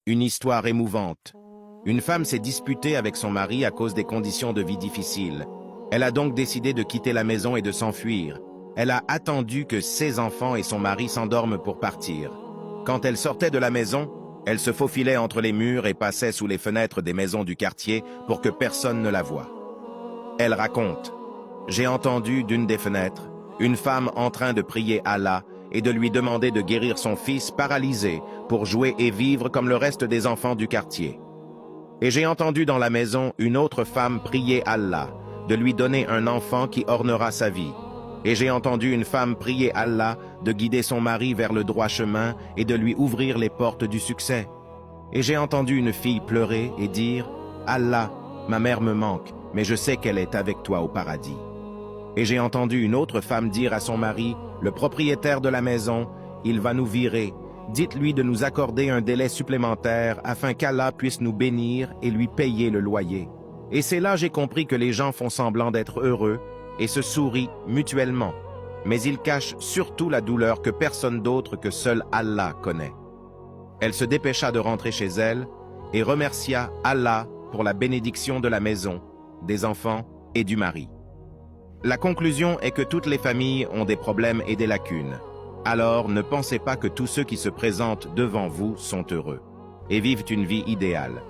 Une histoire émouvante. Une femme s'est disputée avec son mari à cause des conditions de vie difficiles. Elle a donc décidé de quitter la maison et de s'enfuir. Elle a attendu que ses enfants et son mari s'endorment pour partir. Quand elle sortait de la maison, elle se faufilait entre les murs et passait sous les fenêtres des maisons du quartier pour que personne ne la voie. Elle raconte: « J'ai entendu d'une des fenêtres une femme en train de prier Allah et de lui demander de guérir son fils paralysé pour jouer et vivre comme le reste des enfants du quartier. Et j'ai entendu dans la maison une autre femme prier Allah de lui donner un enfant qui ornera sa vie. Et j'ai entendu une femme prier Allah de guider son mari vers le droit chemin et de lui ouvrir les portes du succès. Et j'ai entendu une fille pleurer et dire: « Allah, ma mère me manque, mais je sais qu'elle est avec toi au paradis. » Et j'ai entendu une autre femme dire à son mari, le propriétaire de la maison: « Il va nous virer. Dites-lui de nous accorder un délai supplémentaire afin qu'Allah puisse nous bénir et lui payer le loyer. » Et c'est là j'ai compris que les gens font semblant d'être heureux et se sourient mutuellement, mais ils cachent surtout la douleur que personne d'autre que seul Allah connaît. Elle se dépêcha de rentrer chez elle et remercia Allah pour la bénédiction de la maison, des enfants et du mari. La conclusion est que toutes les familles ont des problèmes et des lacunes. Alors ne pensez pas que tous ceux qui se présentent devant vous sont heureux et vivent une vie idéale.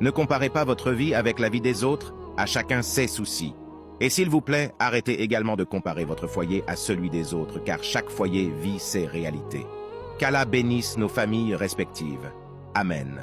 Ne comparez pas votre vie avec la vie des autres, à chacun ses soucis. Et s'il vous plaît, arrêtez également de comparer votre foyer à celui des autres, car chaque foyer vit ses réalités. Qu'Allah bénisse nos familles respectives. Amen.